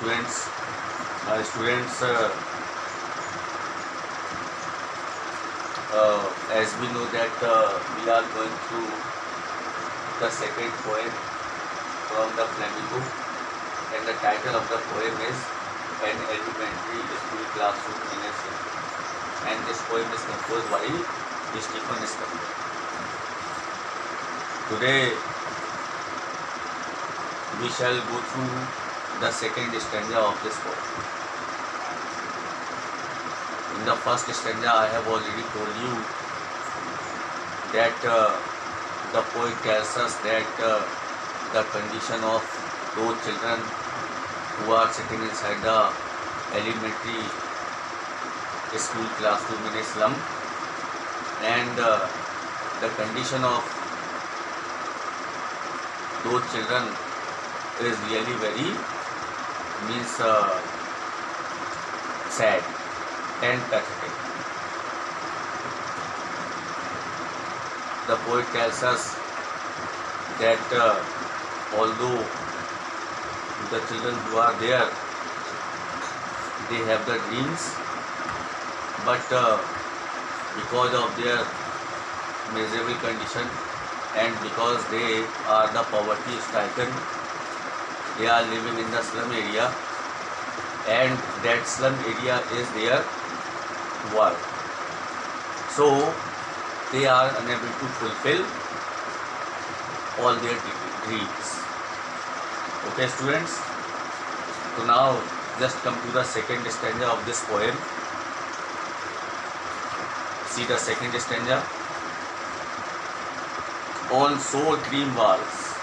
students. Students, as we know that we are going through the second poem from the Flamingo, and the title of the poem is An Elementary School Classroom in a City, and this poem is composed by Stephen Scudder. Today we shall go through the second stanza of this poem. In the first stanza, I have already told you that the poet tells us that the condition of those children who are sitting inside the elementary school classroom in a slum, and the condition of those children is really very sad and pathetic. The poet tells us that although the children who are there, they have the dreams, but because of their miserable condition and because they are the poverty stricken, they are living in the slum area, and that slum area is their world. So they are unable to fulfill all their dreams. Okay, students? So now just come to the second stanza of this poem. See the second stanza. On sour cream walls,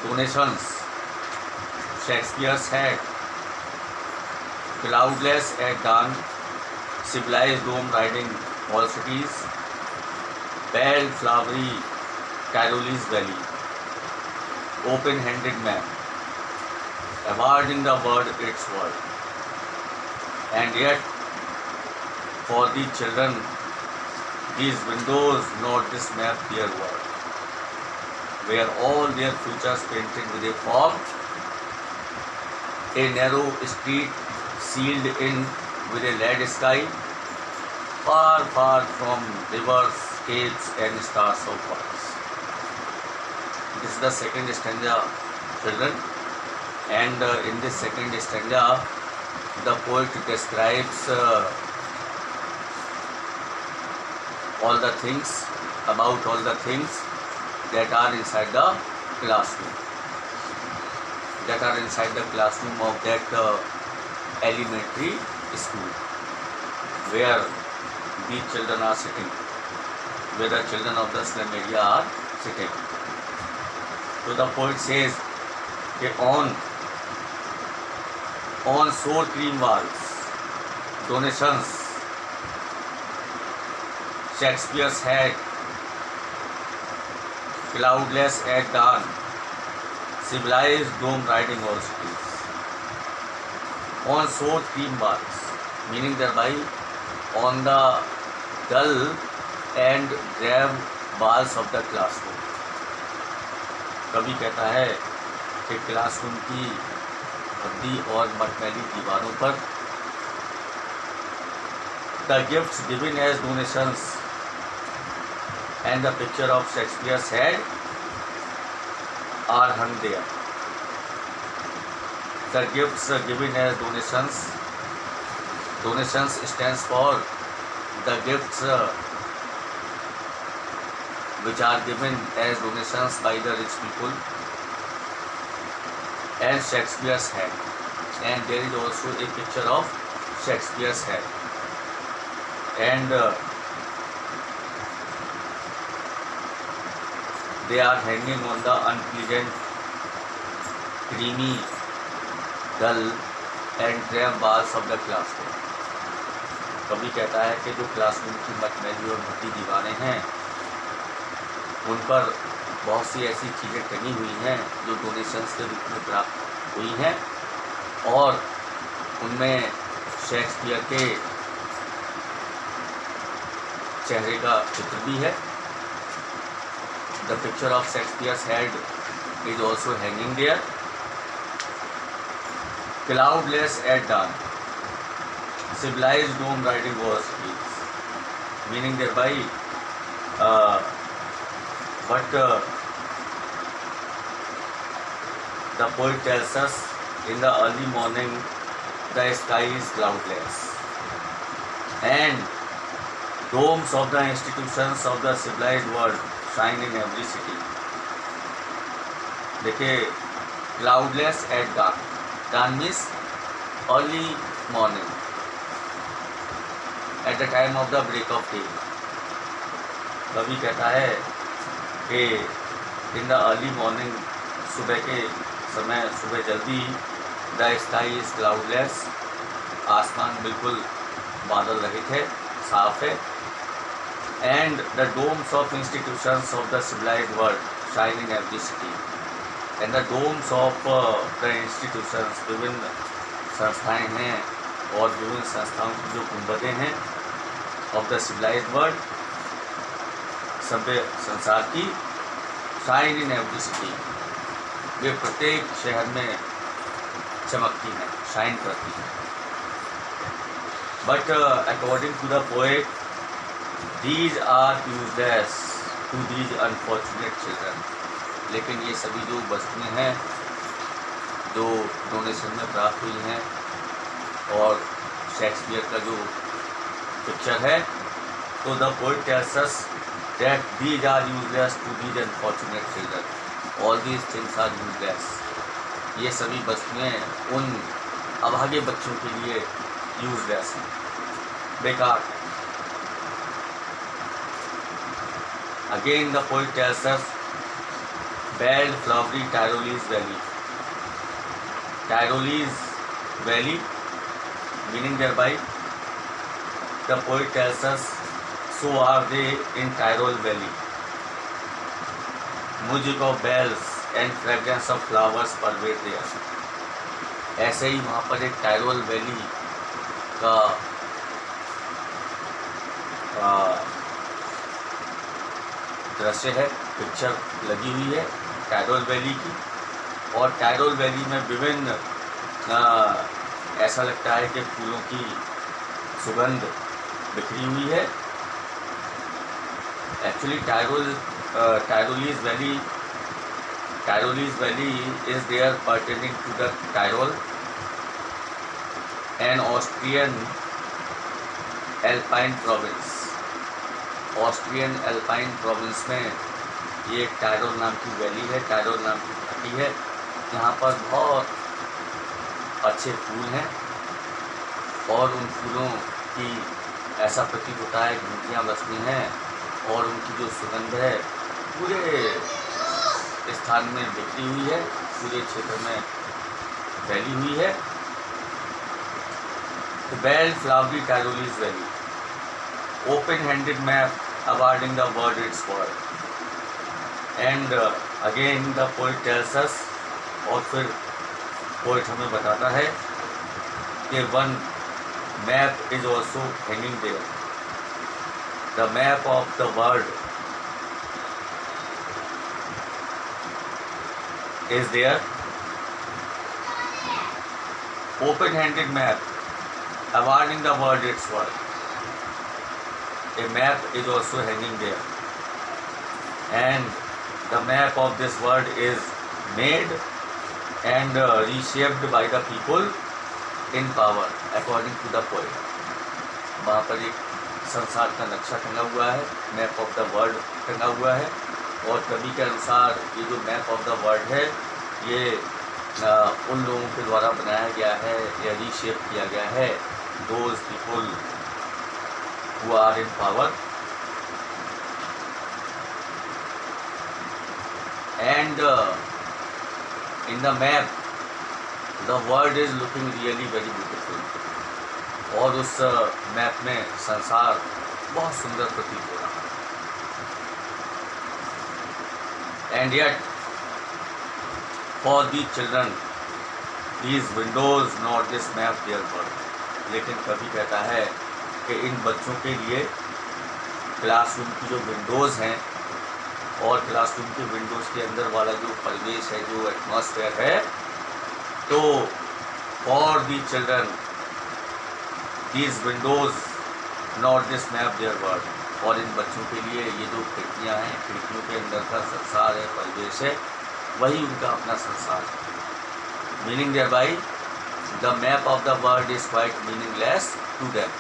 donations, Shakespeare's head, cloudless at dawn, civilized dome riding all cities, pale flowery Tyrole's valley, open-handed man, awarding the world its world. And yet, for the children, these windows not this map their world, where all their futures painted with a fog, a narrow street sealed in with a lead sky, far, far from rivers, caves and stars of worlds. This is the second stanza, children, and in this second stanza, the poet describes all the things that are inside the classroom, of that elementary school where these children are sitting, where the children of the slum area are sitting. So the poet says that on sour cream walls, donations, Shakespeare's head, cloudless at dawn, civilized dome riding all cities. On sour cream walls, meaning thereby on the dull and drab walls of the classroom. कवि कहता है कि classroom की भद्दी और मटमैली दीवारों पर the gifts given as donations and the picture of Shakespeare's head are hung there. The gifts given as donations stands for the gifts which are given as donations by the rich people, and Shakespeare's head, and there is also a picture of Shakespeare's head, and they are hanging on the unpleasant, creamy, dull and drab walls of the classroom. कवि कहता है कि जो classroom की मटमैली और भद्दी दीवारें हैं, उन पर बहुत सी ऐसी चीज़ें टंगी हुई हैं जो डोनेशंस के रूप में प्राप्त हुई हैं, और उनमें शेक्सपियर के चेहरे का चित्र भी है. The picture of Shakespeare's head is also hanging there, cloudless at dawn. Civilized dome riding was peace. Meaning thereby, but the poet tells us, in the early morning the sky is cloudless and domes of the institutions of the civilized world shine in every city. देखिए, cloudless at dawn. Dawn means early morning, at the time of the break of day. कवि कहता है कि in the early morning, सुबह के समय, सुबह जल्दी, द स्काई इज क्लाउडलेस, आसमान बिल्कुल बादल रहित है, साफ है, and the domes of institutions of the civilised world shine in every city. And the domes of the institutions, विभिन्न संस्थाएं हैं और विभिन्न संस्थाओं की जो गुंबदें हैं, ऑफ द सिविलाइज्ड वर्ल्ड, सभ्य संसार की, शाइन इन एवरी सिटी, वे प्रत्येक शहर में चमकती हैं, शाइन करती हैं. But according to the poet, these are useless to these unfortunate children. लेकिन ये सभी जो वस्तुएं हैं जो डोनेशन में प्राप्त हुई हैं और शेक्सपियर का जो पिक्चर है, तो the poet tells us that these are useless to these unfortunate children. All these things are useless. ये सभी वस्तुएं उन अभागे बच्चों के लिए यूजलेस हैं, बेकार. Again the poet tells us, belled flowery Tyrolese valley. Tyrolese valley, meaning there by, the poet tells us, so are they in Tyrol valley. Music of bells and fragrance of flowers pervade there. ऐसे ही वहाँ पर एक Tyrol valley का दृश्य है, picture लगी हुई है टायरोल वैली की. और टायरोल वैली में विभिन्न ऐसा लगता है कि फूलों की सुगंध बिखरी हुई है. Actually Tyrolean Valley is there pertaining to the Tyrol, an Austrian Alpine province. Austrian alpine province में ये एक टायरोल नाम की वैली है, टायरोल नाम की घाटी है. यहाँ पर बहुत अच्छे फूल हैं और उन फूलों की ऐसा प्रतीत होता है घंटियाँ बसती हैं और उनकी जो सुगंध है पूरे स्थान में बिखरी हुई है, पूरे क्षेत्र में फैली हुई है. The bell flowery Tyrolean Valley, open-handed map awarding the world its world. And again the poet tells us, और फिर poet हमें बताता है कि one map is also hanging there. The map of the world is there. Open-handed map awarding the world its world. A map is also hanging there, and the map of this world is made and reshaped by the people in power, according to the poet. वहाँ पर एक संसार का नक्शा टंगा हुआ है, map of the world टंगा हुआ है, और कवि के अनुसार ये जो मैप ऑफ द वर्ल्ड है ये उन लोगों के द्वारा बनाया गया है या रीशेप किया गया है, those people who are in power. And in the map the world is looking really very beautiful. और उस मैप में संसार बहुत सुंदर प्रतीत हो रहा है. And yet, for these children, these windows not this map their world. लेकिन कभी कहता है कि इन बच्चों के लिए क्लासरूम की जो विंडोज़ हैं और क्लासरूम के विंडोज़ के अंदर वाला जो परिवेश है, जो एटमॉस्फेयर है, तो for the children, these windows not this map their world. और इन बच्चों के लिए ये जो खिड़कियाँ हैं, खिड़कियों के अंदर का संसार है, परिवेश है, वही उनका अपना संसार है. Meaning there by the map of the world is quite meaningless to them.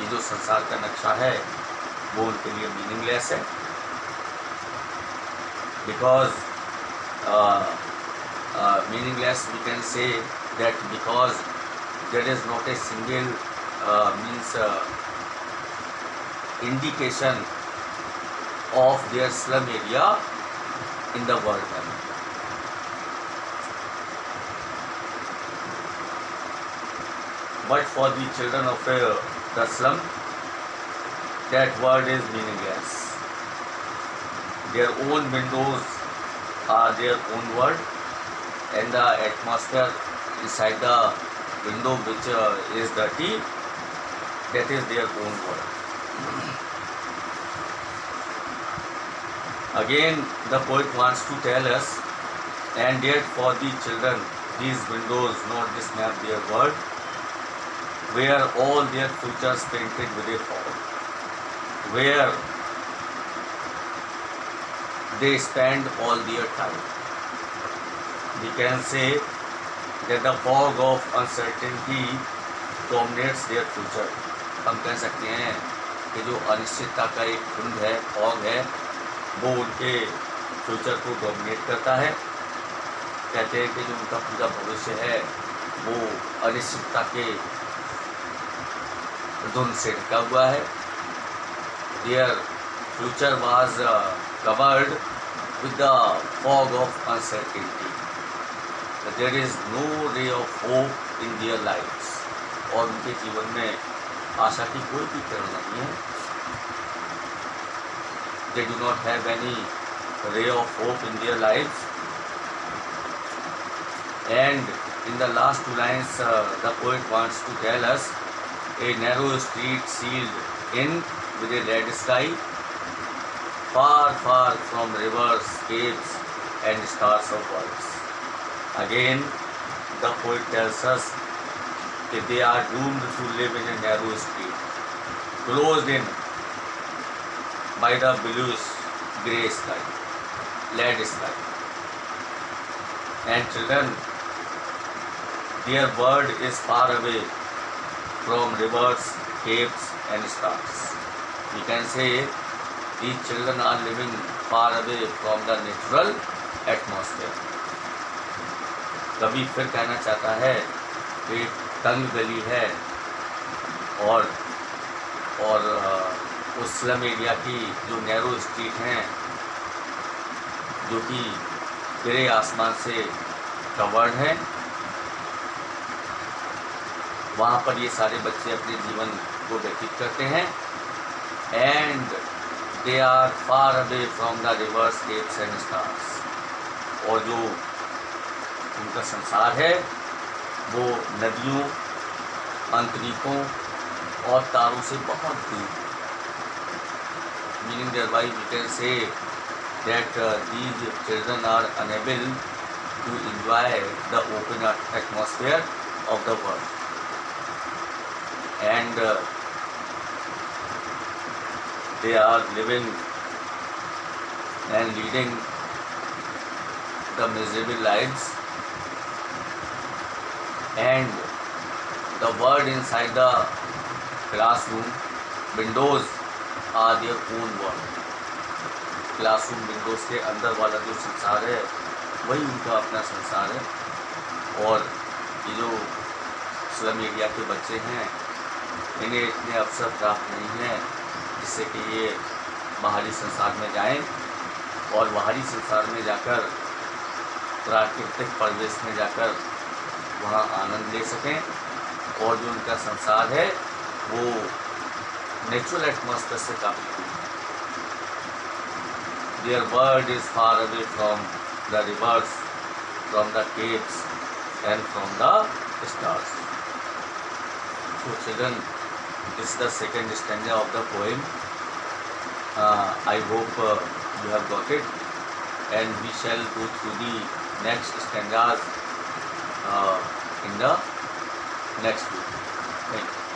ये जो संसार का नक्शा है वो उनके लिए मीनिंगलेस है, because meaningless we can say that because there is not a single indication of their slum area in the world map. But for the children of the slum, that word is meaningless. Their own windows are their own world, and the atmosphere inside the window which is dirty, that is their own world. Again the poet wants to tell us, and yet for the children these windows not this map their world, where all their futures painted with a fog, where they spend all their time. We can say that the fog of uncertainty dominates their future. हम कह सकते हैं कि जो अनिश्चितता का एक धुंध है, फॉग है, वो उनके फ्यूचर को डोमिनेट करता है. कहते हैं कि जो उनका पूरा भविष्य है वो अनिश्चितता के धुंध से ढका हुआ है. Their future was covered with the fog of uncertainty. There is no ray of hope in their lives. और उनके जीवन में आशा की कोई भी किरण नहीं है. They do not have any ray of hope in their lives. And in the last two lines, the poet wants to tell us, a narrow street sealed in with a red sky, far, far from rivers, caves, and stars of worlds. Again, the poet tells us that they are doomed to live in a narrow street, closed in by the bluish grey sky, lead sky. And children, their world is far away from rivers, caves, and stars. We can say these children are living far away from the natural atmosphere. कभी फिर कहना चाहता है कि तंग गली है और उस स्लम एरिया की जो नैरो स्ट्रीट हैं, जो कि ग्रे आसमान से कवर्ड है, वहाँ पर ये सारे बच्चे अपने जीवन को व्यतीत करते हैं. And they are far away from the rivers, caves and stars. और जो उनका संसार है वो नदियों, अंतरिकों और तारों से बहुत दूर. Meaning there by we can say that these children are unable to enjoy the open atmosphere of the world. And they are living and leading the miserable lives, and the world inside the classroom windows are their own world. Classroom Windows के अंदर वाला जो संसार है वही उनका अपना संसार है. और ये जो स्लम एरिया के बच्चे हैं, इन्हें इतने अवसर प्राप्त नहीं है जिससे कि ये बाहरी संसार में जाएं और बाहरी संसार में जाकर प्राकृतिक परिवेश में जाकर वहाँ आनंद ले सकें. और जो उनका संसार है वो नेचुरल एटमॉस्फेयर से काफ़ी दूर है. There world is far away from the reverse, from the caves and from the stars. So children, this is the second stanza of the poem. I hope you have got it, and we shall go through the next stanzas in in the next video. Thank you.